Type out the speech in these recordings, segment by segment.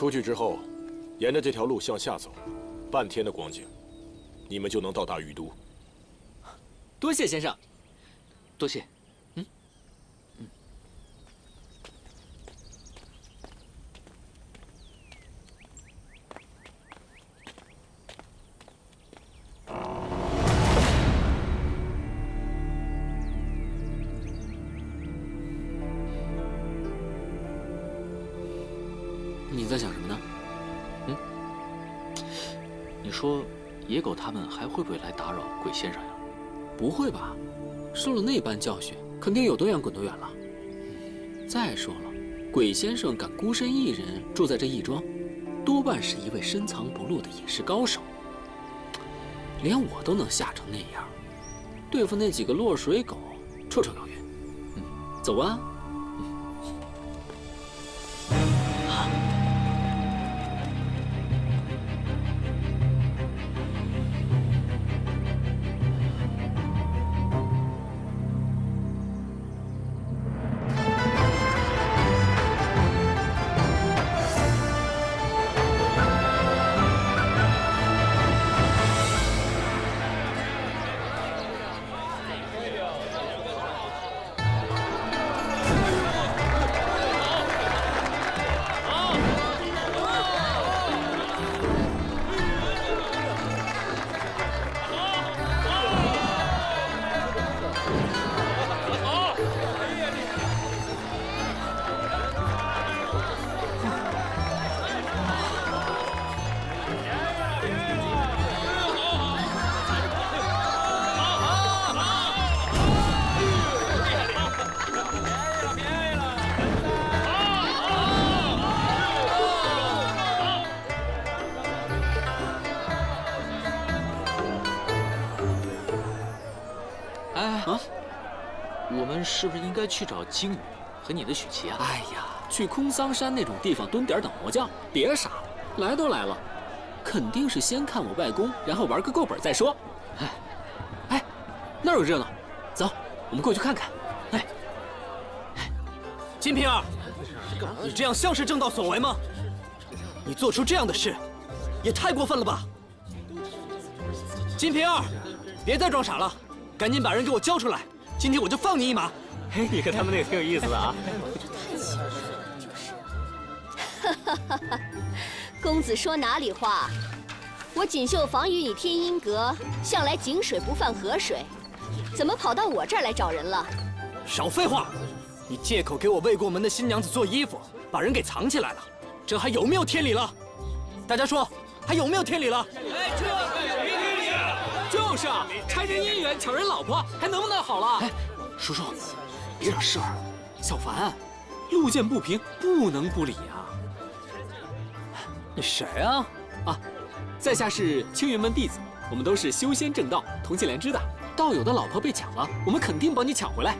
出去之后，沿着这条路向下走，半天的光景，你们就能到达于都。多谢先生，多谢。你在想什么呢？你说野狗他们还会不会来打扰鬼先生呀？不会吧？受了那般教训，肯定有多远滚多远了。再说了，鬼先生敢孤身一人住在这义庄，多半是一位深藏不露的隐士高手。连我都能吓成那样，对付那几个落水狗，绰绰有余。走啊！我们是不是应该去找金鱼和你的许琪啊？哎呀，去空桑山那种地方蹲点等魔教，别傻了，来都来了，肯定是先看我外公，然后玩个够本再说。哎，那儿有热闹，走，我们过去看看。哎，金瓶儿，你这样像是正道所为吗？你做出这样的事，也太过分了吧！金瓶儿，别再装傻了，赶紧把人给我交出来，今天我就放你一马。嘿，你和他们那个挺有意思的啊。公子说哪里话？我锦绣坊与你天音阁向来井水不犯河水，怎么跑到我这儿来找人了？少废话！你借口给我未过门的新娘子做衣服，把人给藏起来了，这还有没有天理了？大家说，还有没有天理了？哎，这没天理！就是啊，拆人姻缘，抢人老婆，还能不能好了？哎，叔叔，别惹事儿。小凡，路见不平不能不理啊。你谁啊？啊，在下是青云门弟子，我们都是修仙正道，同气连枝的。道友的老婆被抢了，我们肯定帮你抢回来。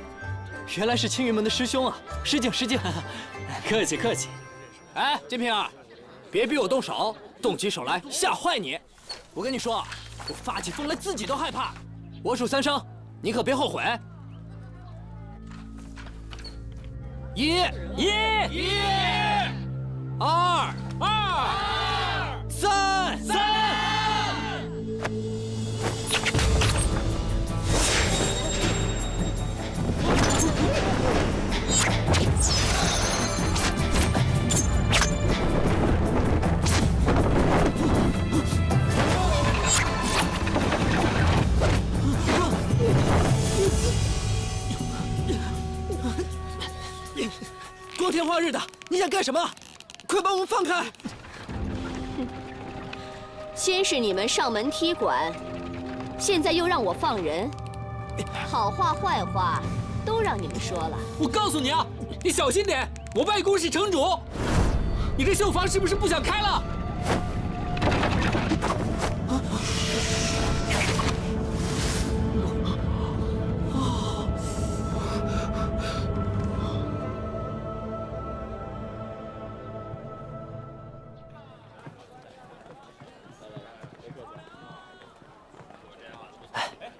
原来是青云门的师兄啊！失敬失敬，客气客气。哎，金瓶儿，别逼我动手，动起手来吓坏你！我跟你说，我发起疯来自己都害怕。我数3声，你可别后悔。1，2，3，4，光天化日的，你想干什么？快把我们放开！先是你们上门踢馆，现在又让我放人，好话坏话都让你们说了。我告诉你啊，你小心点，我外公是城主。你这绣坊是不是不想开了？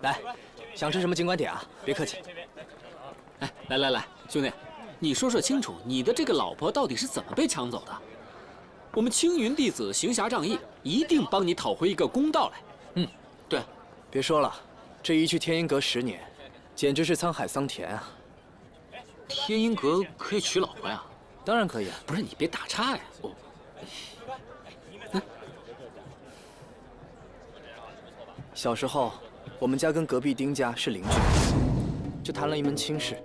来，想吃什么尽管点啊，别客气。哎，来，兄弟，你说说清楚，你的这个老婆到底是怎么被抢走的？我们青云弟子行侠仗义，一定帮你讨回一个公道来。嗯，对，别说了，这一去天音阁10年，简直是沧海桑田啊！天音阁可以娶老婆呀？当然可以啊。不是你别打岔呀！哦，小时候，我们家跟隔壁丁家是邻居，就谈了一门亲事。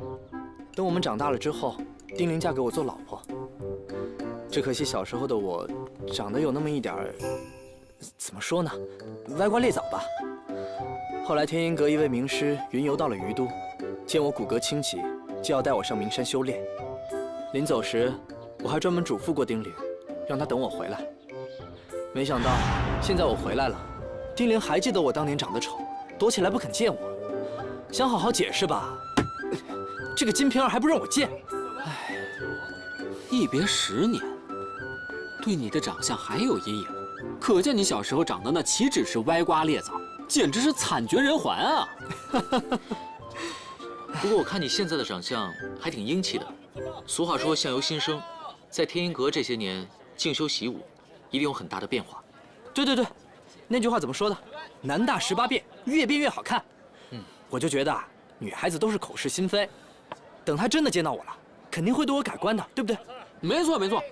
等我们长大了之后，丁玲嫁给我做老婆。只可惜小时候的我，长得有那么一点儿，怎么说呢，歪瓜裂枣吧。后来天音阁一位名师云游到了于都，见我骨骼清奇，就要带我上名山修炼。临走时，我还专门嘱咐过丁玲，让她等我回来。没想到现在我回来了，丁玲还记得我当年长得丑，躲起来不肯见我。想好好解释吧，这个金瓶儿还不让我见。唉，一别10年，对你的长相还有阴影，可见你小时候长得那岂止是歪瓜裂枣，简直是惨绝人寰啊！不过我看你现在的长相还挺英气的。俗话说相由心生，在天音阁这些年静修习武，一定有很大的变化。对对对，那句话怎么说的？男大18变，越变越好看。我就觉得啊，女孩子都是口是心非。等她真的见到我了，肯定会对我改观的，对不对？没错没错，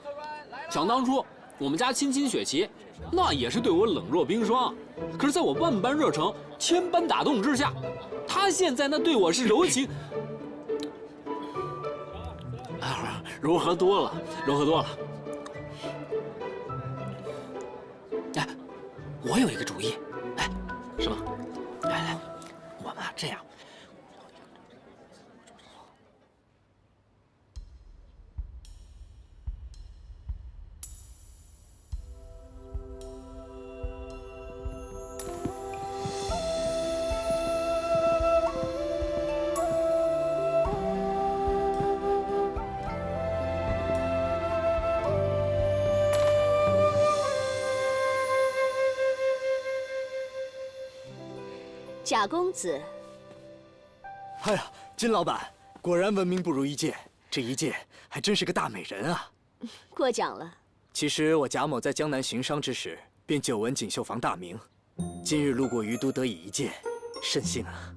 想当初我们家亲雪琪，那也是对我冷若冰霜，可是在我万般热诚、千般打动之下，她现在那对我是柔情，柔和多了，柔和多了。哎，我有一个主意，哎，什么？来，我们这样。贾公子，哎呀，金老板果然闻名不如一见，这一见还真是个大美人啊！过奖了。其实我贾某在江南行商之时，便久闻锦绣坊大名，今日路过于都，得以一见，甚幸啊！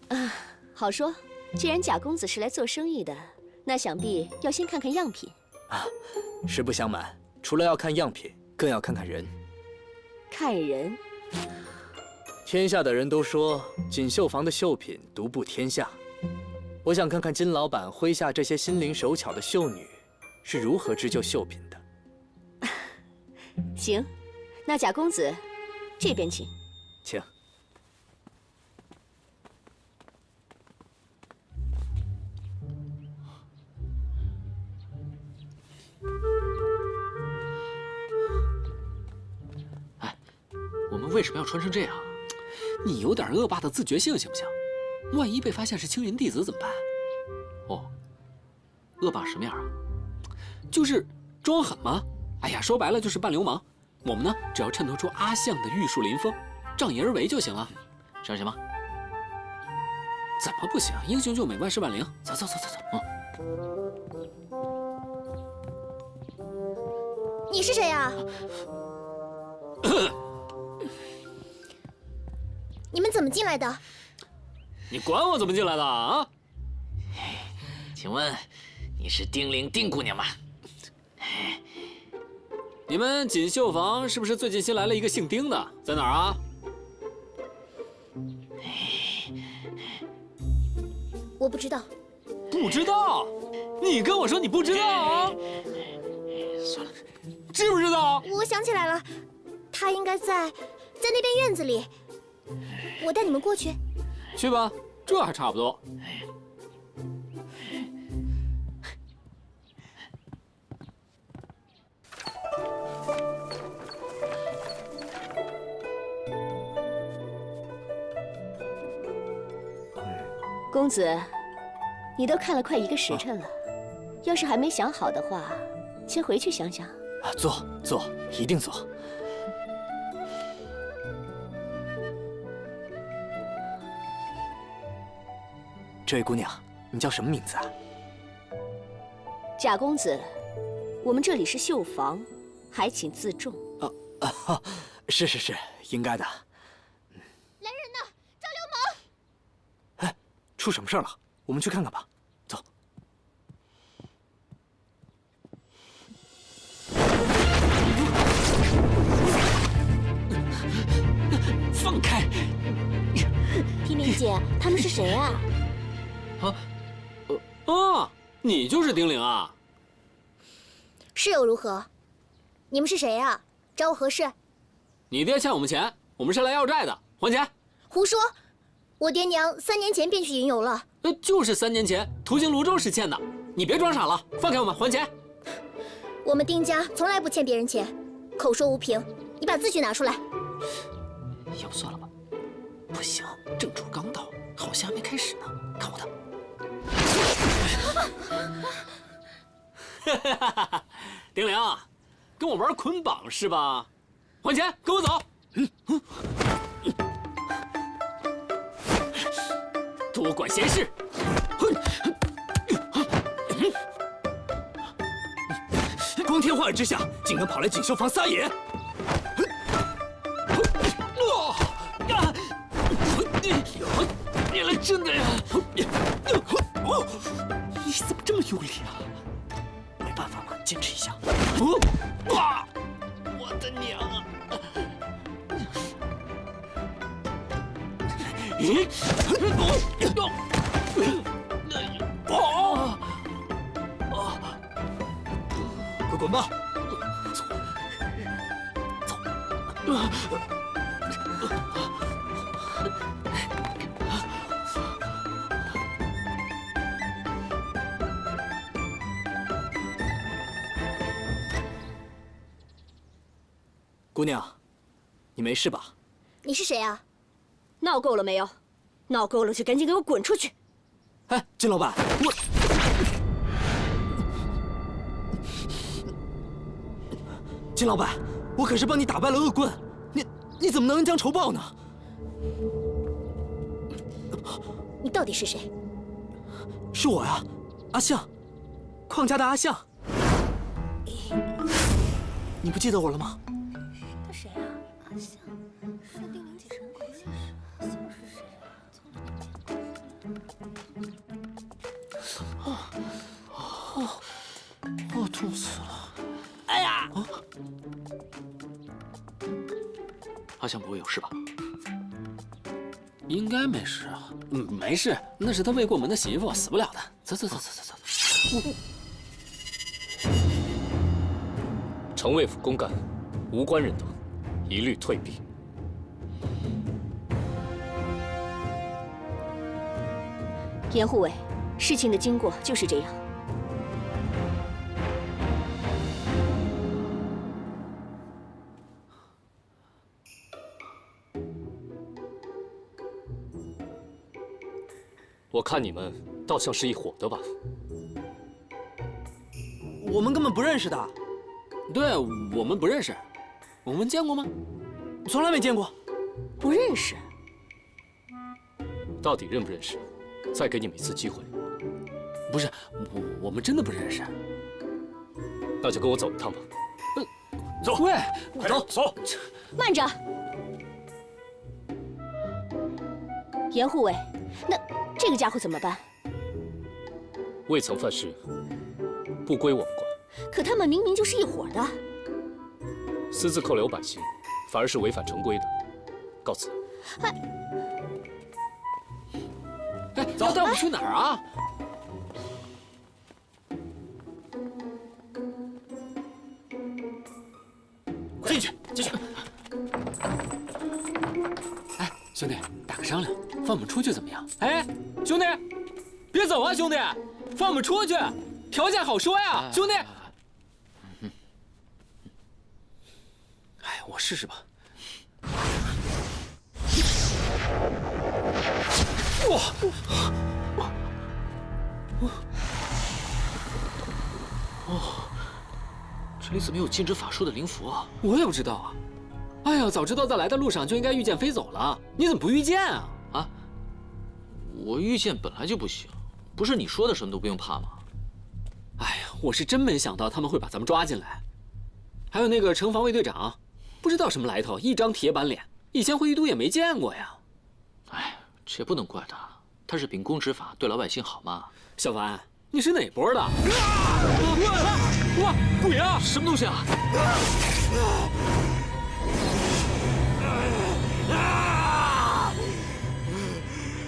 啊，好说。既然贾公子是来做生意的，那想必要先看看样品。啊，实不相瞒，除了要看样品，更要看看人。看人。天下的人都说锦绣坊的绣品独步天下，我想看看金老板麾下这些心灵手巧的绣女是如何织就绣品的。行，那贾公子这边请。请。哎，我们为什么要穿成这样？你有点恶霸的自觉性行不行？万一被发现是青云弟子怎么办？哦，恶霸什么样啊？就是装狠吗？哎呀，说白了就是扮流氓。我们呢，只要衬托出阿相的玉树临风，仗义而为就行了。这样行吗？怎么不行？英雄救美，万事万灵。走走走走走。你是谁呀？你们怎么进来的？你管我怎么进来的啊？请问你是丁玲丁姑娘吗？你们锦绣坊是不是最近新来了一个姓丁的？在哪儿啊？我不知道。不知道？你跟我说你不知道啊？算了，知不知道？我想起来了，他应该在那边院子里。我带你们过去。去吧，这还差不多。公子，你都看了快1个时辰了，要是还没想好的话，先回去想想。啊，坐，一定坐。这位姑娘，你叫什么名字啊？贾公子，我们这里是绣坊，还请自重。是，应该的。来人呐，抓流氓！哎，出什么事儿了？我们去看看吧。走。放开！听玲姐，他们是谁啊？你就是丁玲啊？是又如何？你们是谁啊？找我何事？你爹欠我们钱，我们是来要债的，还钱！胡说！我爹娘3年前便去云游了。就是3年前途经泸州时欠的，你别装傻了，放开我们，还钱！我们丁家从来不欠别人钱，口说无凭。你把字据拿出来。要不算了吧？不行，正主刚到，好戏还没开始呢。看我的！丁玲，跟我玩捆绑是吧？还钱，跟我走！多管闲事！光天化日之下，竟敢跑来锦绣坊撒野！你来真的呀！你怎么这么用力啊？没办法嘛，坚持一下。我的娘啊！快滚吧！姑娘，你没事吧？你是谁啊？闹够了没有？闹够了就赶紧给我滚出去！哎，金老板，金老板，我可是帮你打败了恶棍，你怎么能恩将仇报呢？你到底是谁？是我呀，阿相，邝家的阿相。你不记得我了吗？他谁啊？阿相，是丁玲姐神鬼先生。阿相是谁？痛死了！哎呀！阿相不会有事吧？应该没事啊。没事，那是他未过门的媳妇，死不了的。走。城卫府公干，无关人等，一律退避。严护卫，事情的经过就是这样。我看你们倒像是一伙的吧？我们根本不认识的。对，我们不认识。我们见过吗？从来没见过。不认识？到底认不认识？再给你们一次机会。不是，我们真的不认识。那就跟我走一趟吧。走，喂，走。慢着，严护卫，那这个家伙怎么办？未曾犯事，不归我们管。可他们明明就是一伙的。私自扣留百姓，反而是违反成规的。告辞。要带我们去哪儿啊？进去。哎，兄弟，打个商量，放我们出去怎么样？哎，兄弟，别走啊，兄弟，放我们出去，条件好说呀，兄弟。哎，我试试吧。这里怎么有禁止法术的灵符啊？我也不知道啊。哎呀，早知道在来的路上就应该御剑飞走了，你怎么不御剑啊？啊？我御剑本来就不行，不是你说的什么都不用怕吗？哎呀，我是真没想到他们会把咱们抓进来。还有那个城防卫队长，不知道什么来头，一张铁板脸，以前回都也没见过呀。哎，这不能怪他，他是秉公执法，对老百姓好嘛。小凡，你是哪波的？哇，鬼啊！什么东西啊？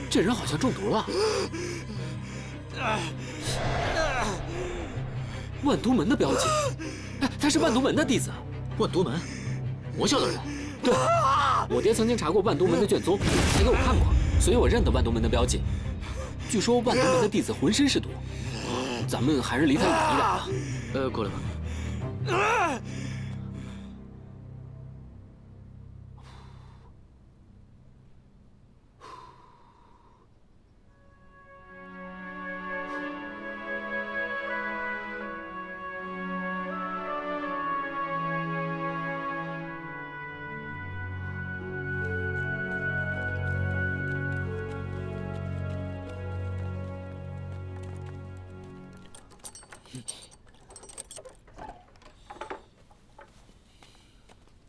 这人好像中毒了。万都门的标记，哎，他是万都门的弟子。万都门，魔教的人。对，我爹曾经查过万都门的卷宗，还给我看过，所以我认得万都门的标记。据说万都门的弟子浑身是毒，咱们还是离他远一点吧。过来吧。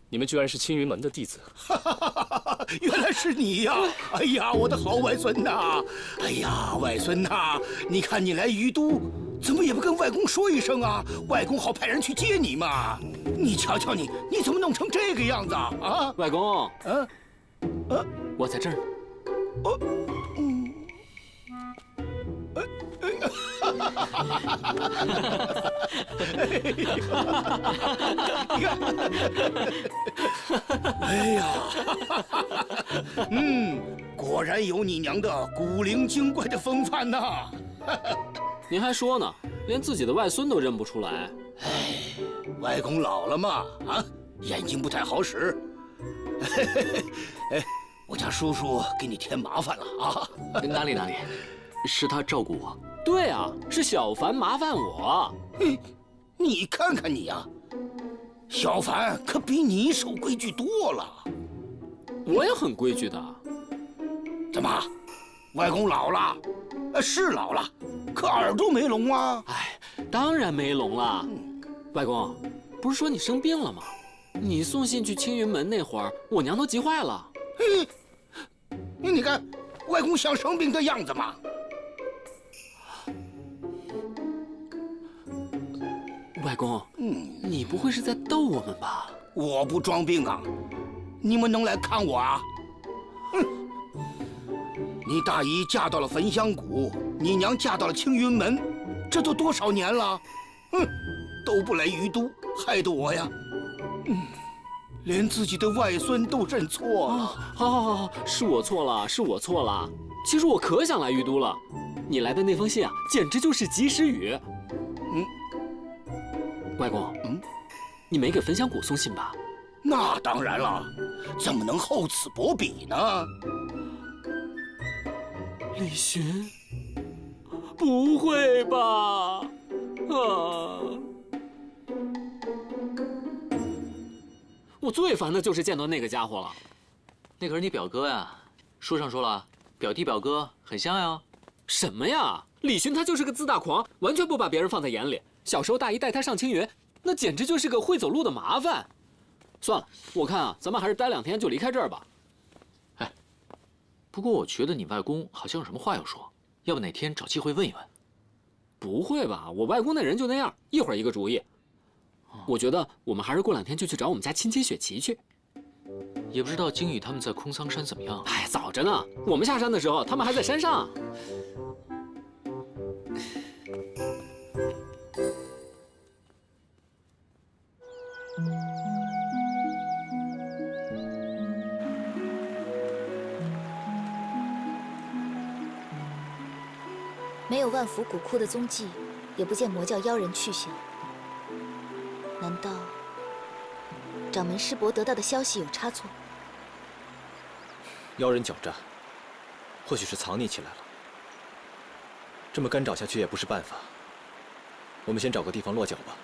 你们居然是青云门的弟子！原来是你呀！哎呀，我的好外孙呐！哎呀，外孙呐，你看你来于都，怎么也不跟外公说一声啊？外公好派人去接你嘛！你瞧瞧你，你怎么弄成这个样子啊？外公，啊，我在这儿。哎呀，果然有你娘的古灵精怪的风范呐！您还说呢，连自己的外孙都认不出来。哎，外公老了嘛，啊，眼睛不太好使。哎，我家叔叔给你添麻烦了啊！哪里，是他照顾我。对啊，是小凡麻烦我。你看看你呀，小凡可比你守规矩多了。我也很规矩的。怎么，外公老了？是老了，可耳朵没聋啊？哎，当然没聋了。外公，不是说你生病了吗？你送信去青云门那会儿，我娘都急坏了。嘿，你看，外公像生病的样子吗？外公，你不会是在逗我们吧？我不装病啊，你们能来看我啊？你大姨嫁到了焚香谷，你娘嫁到了青云门，这都多少年了？都不来于都，害得我呀，连自己的外孙都认错了。好，是我错了。其实我可想来于都了，你来的那封信啊，简直就是及时雨。外公，你没给焚香谷送信吧？那当然了，怎么能厚此薄彼呢？李寻，不会吧？我最烦的就是见到那个家伙了。那可是你表哥呀，书上说了，表弟表哥很像呀。什么呀？李寻他就是个自大狂，完全不把别人放在眼里。小时候大姨带他上青云，那简直就是个会走路的麻烦。算了，我看啊，咱们还是待2天就离开这儿吧。哎，不过我觉得你外公好像有什么话要说，要不哪天找机会问一问。不会吧？我外公那人就那样，一会儿一个主意。我觉得我们还是过2天就去找我们家亲戚雪琪去。也不知道鲸羽他们在空桑山怎么样。哎，早着呢，我们下山的时候，他们还在山上。没有万福古窟的踪迹，也不见魔教妖人去向。难道掌门师伯得到的消息有差错？妖人狡诈，或许是藏匿起来了。这么干找下去也不是办法，我们先找个地方落脚吧。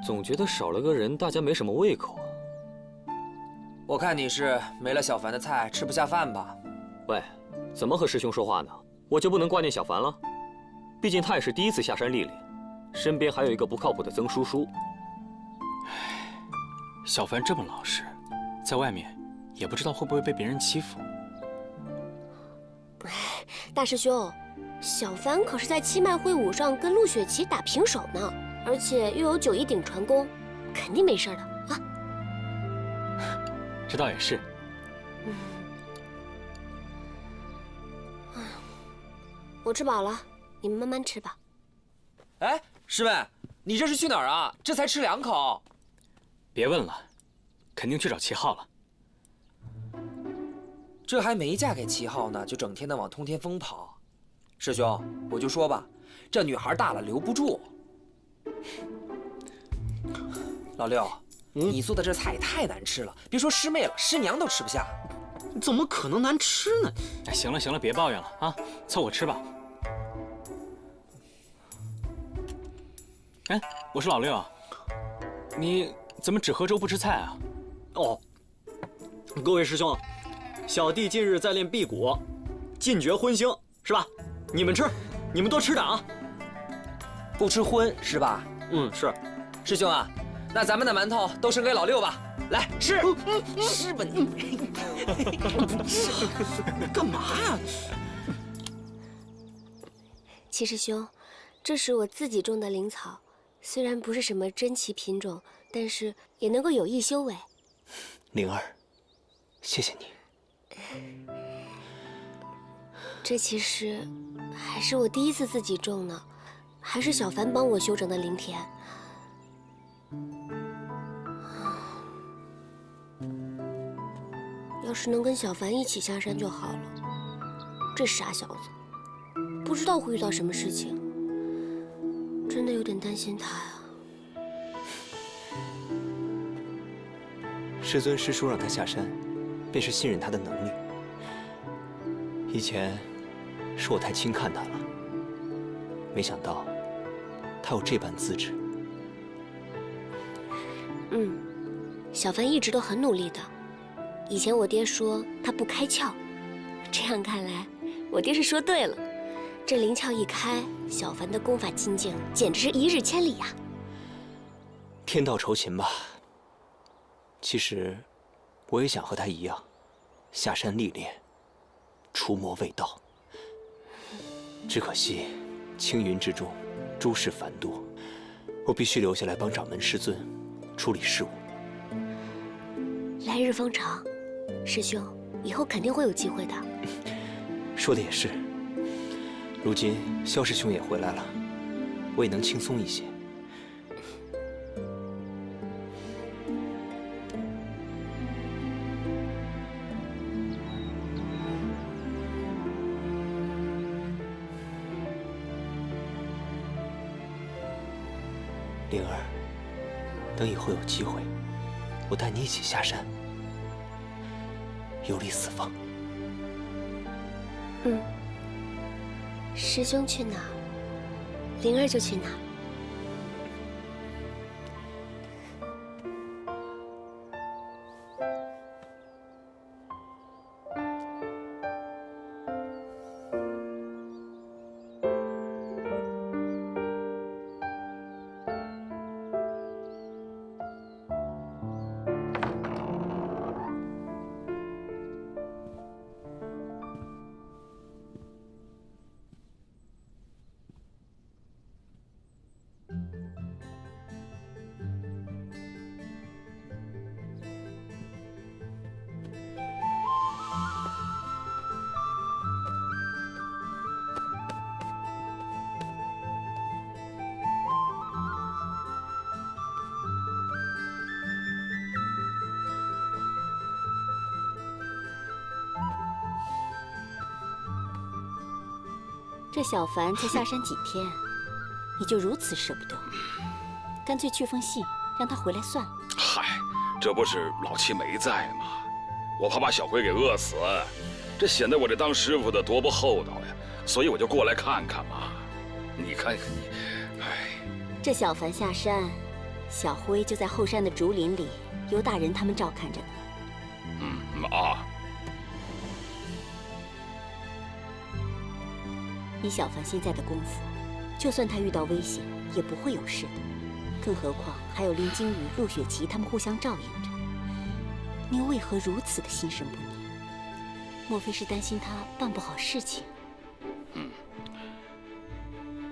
总觉得少了个人，大家没什么胃口啊。我看你是没了小凡的菜吃不下饭吧？喂，怎么和师兄说话呢？我就不能挂念小凡了？毕竟他也是第一次下山历练，身边还有一个不靠谱的曾叔叔。小凡这么老实，在外面也不知道会不会被别人欺负。大师兄，小凡可是在七脉会武上跟陆雪琪打平手呢，而且又有9一鼎传功，肯定没事的啊。这倒也是。我吃饱了，你们慢慢吃吧。哎，师妹，你这是去哪儿啊？这才吃2口。别问了，肯定去找齐浩了。这还没嫁给齐浩呢，就整天的往通天峰跑。师兄，我就说吧，这女孩大了留不住。老六，你做的这菜也太难吃了，别说师妹了，师娘都吃不下。怎么可能难吃呢？哎，行了行了，别抱怨了啊，凑合吃吧。哎，我说老六，你怎么只喝粥不吃菜啊？哦，各位师兄，小弟近日在练辟谷，禁绝荤腥，是吧？你们吃，你们多吃点啊。不吃荤是吧？嗯，是。师兄啊，那咱们的馒头都剩给老六吧。来吃，吃吧你。干嘛呀？齐师兄，这是我自己种的灵草，虽然不是什么珍奇品种，但是也能够有益修为。灵儿，谢谢你。这其实还是我第一次自己种呢，还是小凡帮我修整的灵田。要是能跟小凡一起下山就好了。这傻小子，不知道会遇到什么事情，真的有点担心他呀。师尊师叔让他下山，便是信任他的能力。以前是我太轻看他了，没想到他有这般资质。小凡一直都很努力的。以前我爹说他不开窍，这样看来，我爹是说对了。这灵窍一开，小凡的功法进境简直是1日千里呀！天道酬勤吧。其实，我也想和他一样，下山历练，除魔卫道。只可惜，青云之中，诸事繁多，我必须留下来帮掌门师尊处理事务。来日方长，师兄，以后肯定会有机会的。说的也是。如今萧师兄也回来了，我也能轻松一些。灵儿，等以后有机会，我带你一起下山，游历四方。师兄去哪儿，灵儿就去哪儿。这小凡才下山几天，你就如此舍不得？干脆去封信，让他回来算了。嗨，这不是老七没在吗？我怕把小辉给饿死，这显得我这当师傅的多不厚道呀，所以我就过来看看嘛。你看看你，哎，这小凡下山，小辉就在后山的竹林里，由大人他们照看着呢。以小凡现在的功夫，就算他遇到危险，也不会有事的。更何况还有林惊羽、陆雪琪他们互相照应着。你又为何如此的心神不宁？莫非是担心他办不好事情？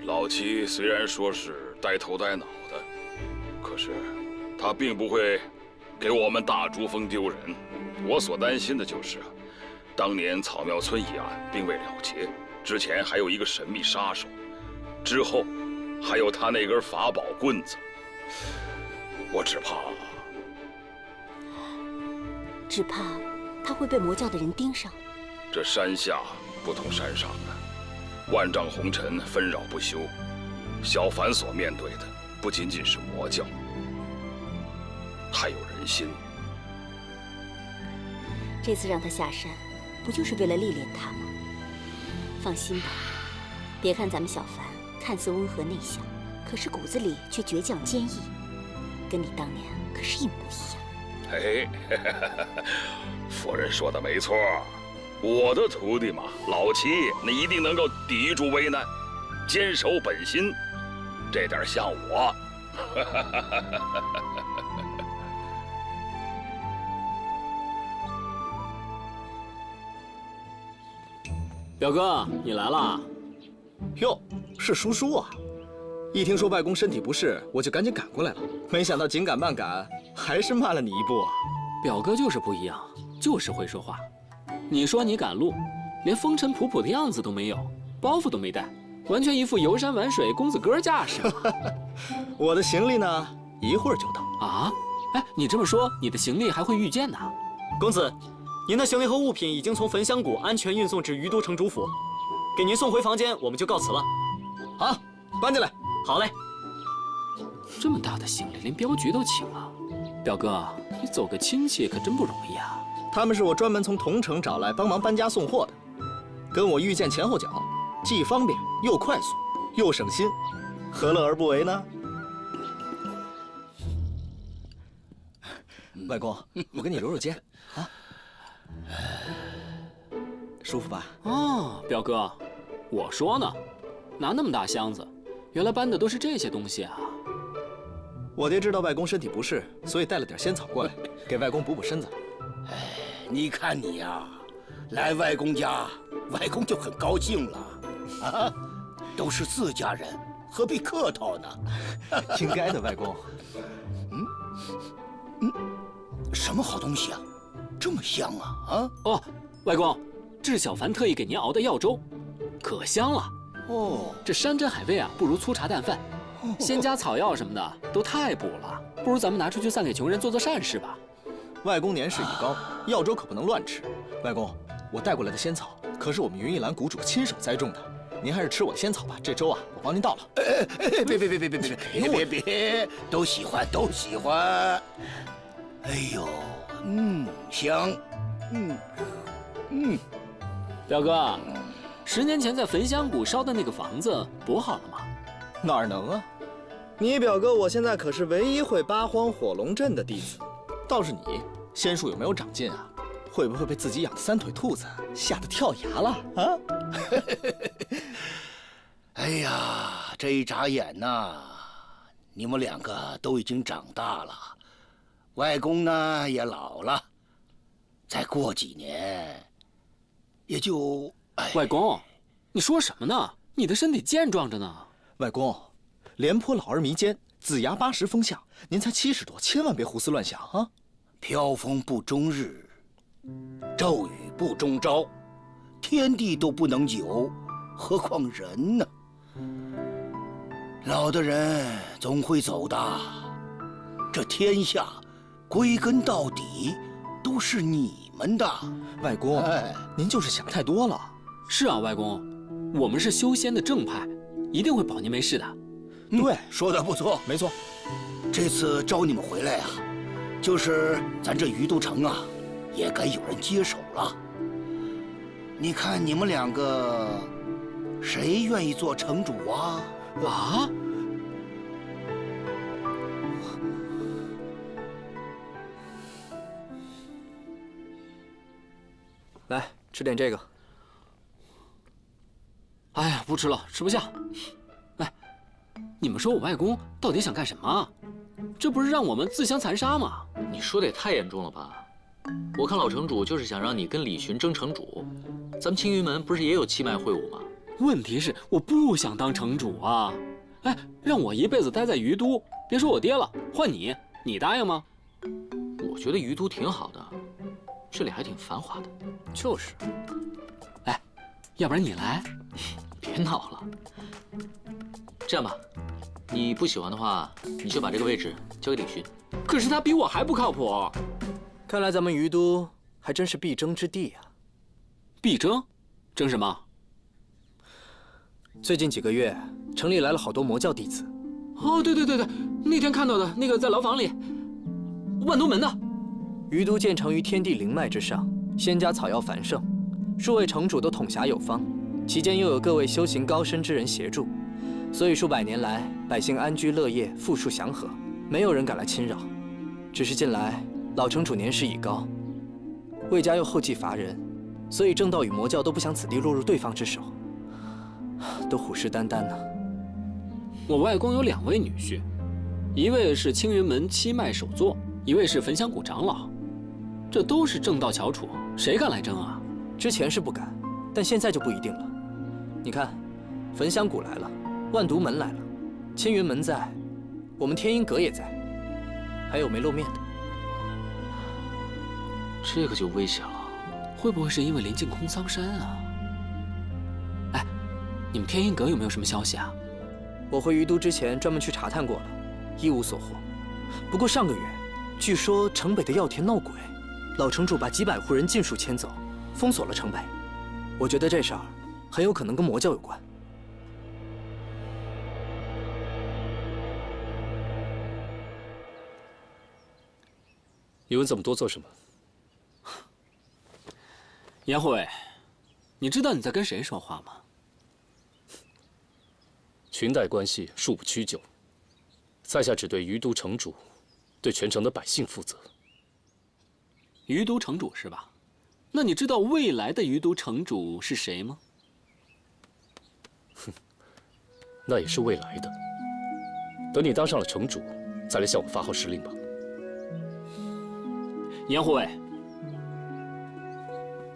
老七虽然说是呆头呆脑的，可是他并不会给我们大珠峰丢人。我所担心的就是，当年草庙村一案并未了结，之前还有一个神秘杀手，之后还有他那根法宝棍子，我只怕他会被魔教的人盯上。这山下不同山上啊，万丈红尘纷扰不休，小凡所面对的不仅仅是魔教，还有人心。这次让他下山，不就是为了历练他吗？放心吧，别看咱们小凡看似温和内向，可是骨子里却倔强坚毅，跟你当年可是一模一样。嘿，夫人说的没错，我的徒弟嘛，老七那一定能够抵住危难，坚守本心，这点像我。表哥，你来啦！哟，是叔叔啊！一听说外公身体不适，我就赶紧赶过来了。没想到紧赶慢赶，还是慢了你一步啊！表哥就是不一样，就是会说话。你说你赶路，连风尘仆仆的样子都没有，包袱都没带，完全一副游山玩水公子哥架势。我的行李呢，一会儿就到。啊？哎，你这么说，你的行李还会遇见呢？公子，您的行李和物品已经从焚香谷安全运送至于都城主府，给您送回房间，我们就告辞了。好，搬进来。好嘞。这么大的行李，连镖局都请了。表哥，你走个亲戚可真不容易啊。他们是我专门从同城找来帮忙搬家送货的，跟我御剑前后脚，既方便又快速又省心，何乐而不为呢？外公，我给你揉揉肩啊，舒服吧？哦，表哥，我说呢，拿那么大箱子，原来搬的都是这些东西啊。我爹知道外公身体不适，所以带了点仙草过来，给外公补补身子。哎，你看你呀，来外公家，外公就很高兴了。啊，都是自家人，何必客套呢？应该的，外公。什么好东西啊？这么香啊！啊哦，外公，这是小凡特意给您熬的药粥，可香了。哦，这山珍海味啊，不如粗茶淡饭，仙家草药什么的都太补了，不如咱们拿出去散给穷人，做做善事吧。外公年事已高，药粥可不能乱吃。外公，我带过来的仙草可是我们云一兰谷主亲手栽种的，您还是吃我的仙草吧。这粥啊，我帮您倒了。别，都喜欢，都喜欢。哎呦，香，表哥，10年前在焚香谷烧的那个房子补好了吗？哪儿能啊！你表哥我现在可是唯一会八荒火龙阵的弟子，倒是你仙术有没有长进啊？会不会被自己养的3腿兔子吓得跳崖了啊？哎呀，这一眨眼呐，你们2个都已经长大了。外公呢也老了，再过几年，也就……外公，你说什么呢？你的身体健壮着呢。外公，廉颇老而弥坚，子牙80风相，您才70多，千万别胡思乱想啊！飘风不终日，骤雨不终朝，天地都不能久，何况人呢？老的人总会走的，这天下。归根到底，都是你们的，外公，您就是想太多了。是啊，外公，我们是修仙的正派，一定会保您没事的。对，说的不错，没错。这次招你们回来啊，就是咱这于都城啊，也该有人接手了。你看你们2个，谁愿意做城主啊？啊？来吃点这个。哎呀，不吃了，吃不下。哎，你们说我外公到底想干什么？这不是让我们自相残杀吗？你说的也太严重了吧！我看老城主就是想让你跟李寻争城主。咱们青云门不是也有七脉会武吗？问题是我不想当城主啊！哎，让我一辈子待在于都，别说我爹了，换你，你答应吗？我觉得于都挺好的，这里还挺繁华的。就是。哎，要不然你来？别闹了。这样吧，你不喜欢的话，你就把这个位置交给李寻。可是他比我还不靠谱。看来咱们于都还真是必争之地啊！必争？争什么？最近几个月，城里来了好多魔教弟子。哦，对，那天看到的那个在牢房里，万都门的。于都建成于天地灵脉之上，仙家草药繁盛，数位城主都统辖有方，其间又有各位修行高深之人协助，所以数百年来，百姓安居乐业，富庶祥和，没有人敢来侵扰。只是近来老城主年事已高，魏家又后继乏人，所以正道与魔教都不想此地落入对方之手，都虎视眈眈呢。我外公有2位女婿，一位是青云门七脉首座，一位是焚香谷长老，这都是正道翘楚，谁敢来争啊？之前是不敢，但现在就不一定了。你看，焚香谷来了，万毒门来了，青云门在，我们天音阁也在，还有没露面的。这个就危险了，会不会是因为临近空桑山啊？哎，你们天音阁有没有什么消息啊？我回于都之前专门去查探过了，一无所获。不过上个月，据说城北的药田闹鬼，老城主把几百户人尽数迁走，封锁了城北。我觉得这事儿很有可能跟魔教有关。你问这么多做什么？颜护卫，你知道你在跟谁说话吗？裙带关系恕不屈就，在下只对于都城主，对全城的百姓负责。于都城主是吧？那你知道未来的于都城主是谁吗？哼，那也是未来的。等你当上了城主，再来向我发号施令吧。颜护卫，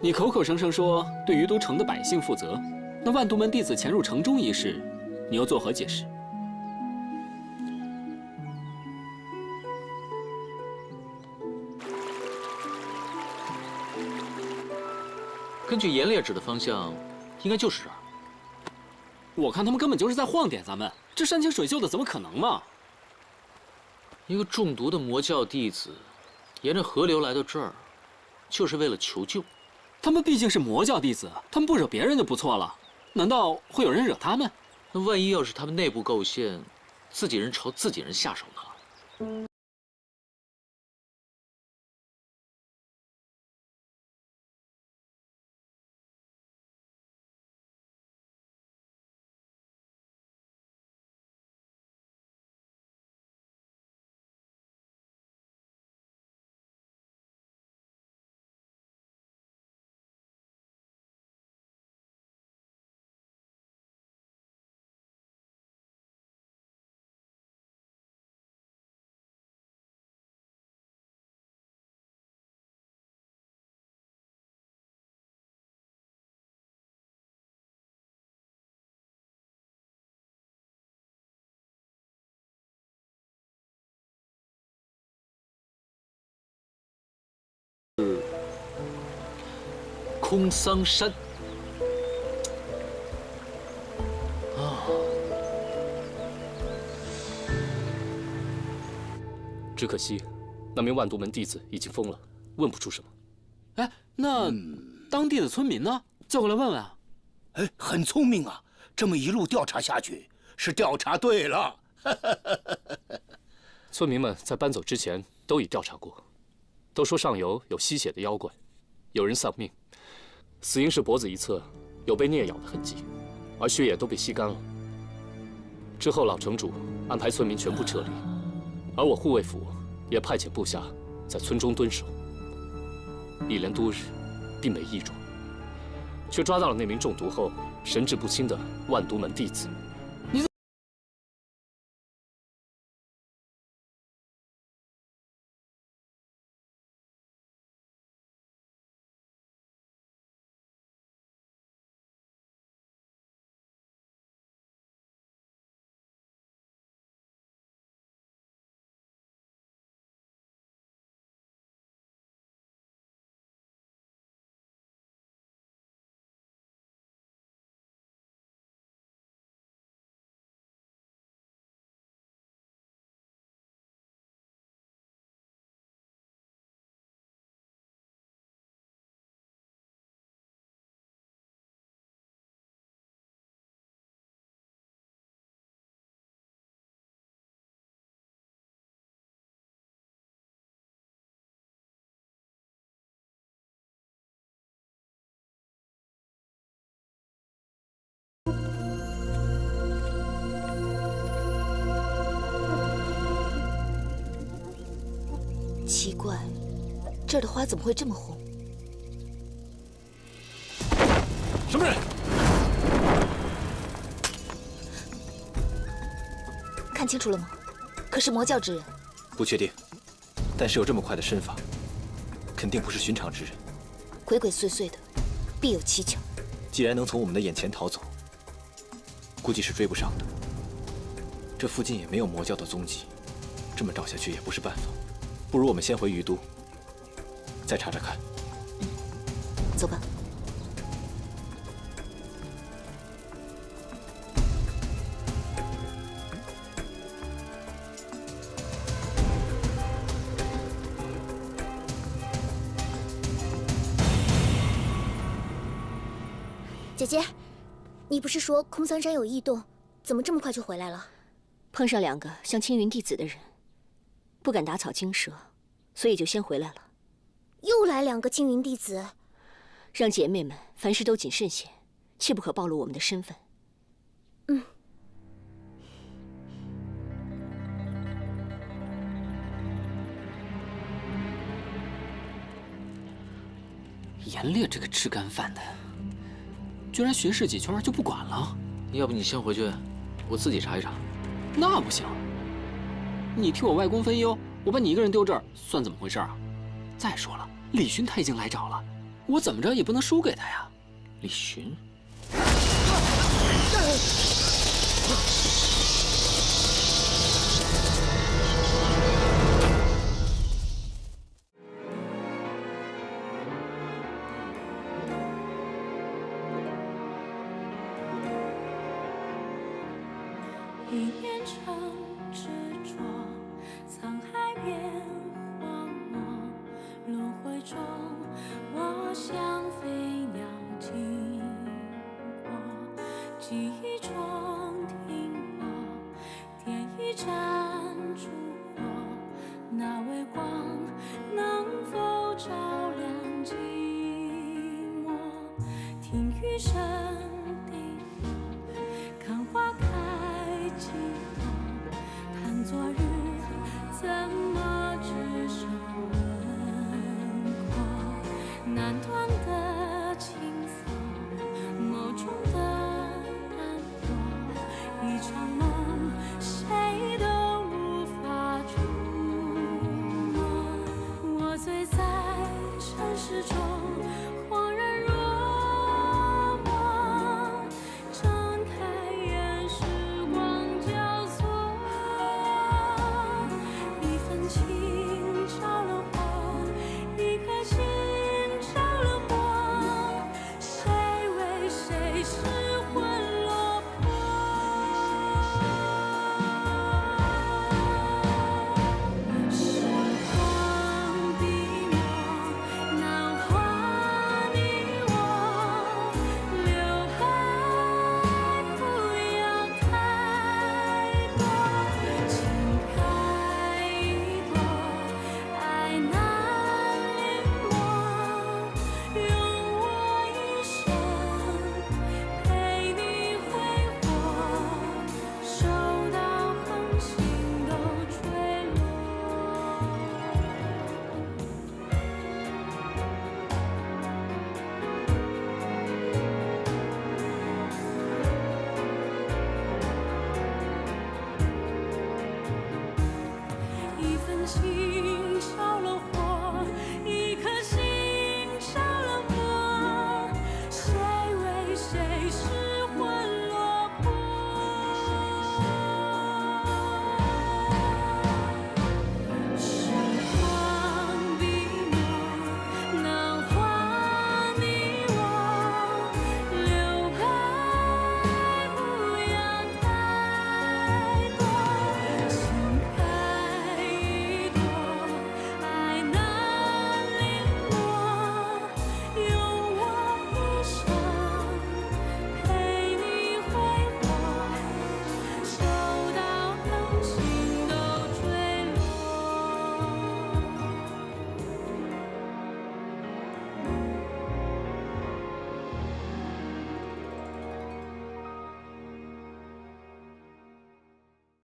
你口口声声说对于都城的百姓负责，那万都门弟子潜入城中一事，你又作何解释？根据严烈指的方向，应该就是这儿。我看他们根本就是在晃点咱们，这山清水秀的怎么可能嘛？一个中毒的魔教弟子，沿着河流来到这儿，就是为了求救。他们毕竟是魔教弟子，他们不惹别人就不错了，难道会有人惹他们？那万一要是他们内部构陷，自己人朝自己人下手呢？空桑山。只可惜，那名万都门弟子已经疯了，问不出什么。哎，那当地的村民呢？叫过来问问啊。哎，很聪明啊！这么一路调查下去，是调查对了。村民们在搬走之前都已调查过，都说上游有吸血的妖怪，有人丧命，死因是脖子一侧有被啮咬的痕迹，而血液都被吸干了。之后，老城主安排村民全部撤离，而我护卫府也派遣部下在村中蹲守，一连多日，并没异状。却抓到了那名中毒后神志不清的万都门弟子。奇怪，这儿的花怎么会这么红？什么人？看清楚了吗？可是魔教之人。不确定，但是有这么快的身法，肯定不是寻常之人。鬼鬼祟祟的，必有蹊跷。既然能从我们的眼前逃走，估计是追不上的。这附近也没有魔教的踪迹，这么找下去也不是办法。不如我们先回于都，再查查看。走吧。姐姐，你不是说空桑山有异动，怎么这么快就回来了？碰上2个像青云弟子的人，不敢打草惊蛇，所以就先回来了。又来2个青云弟子，让姐妹们凡事都谨慎些，切不可暴露我们的身份。嗯。严烈这个吃干饭的，居然巡视几圈就不管了。要不你先回去，我自己查一查。那不行，你替我外公分忧，我把你一个人丢这儿，算怎么回事啊？再说了，李寻他已经来找了，我怎么着也不能输给他呀。李寻。一念成执着，沧海变荒漠，轮回中，我像飞鸟经过，记忆中停泊，点一盏烛火，那微光能否照亮寂寞？听雨声。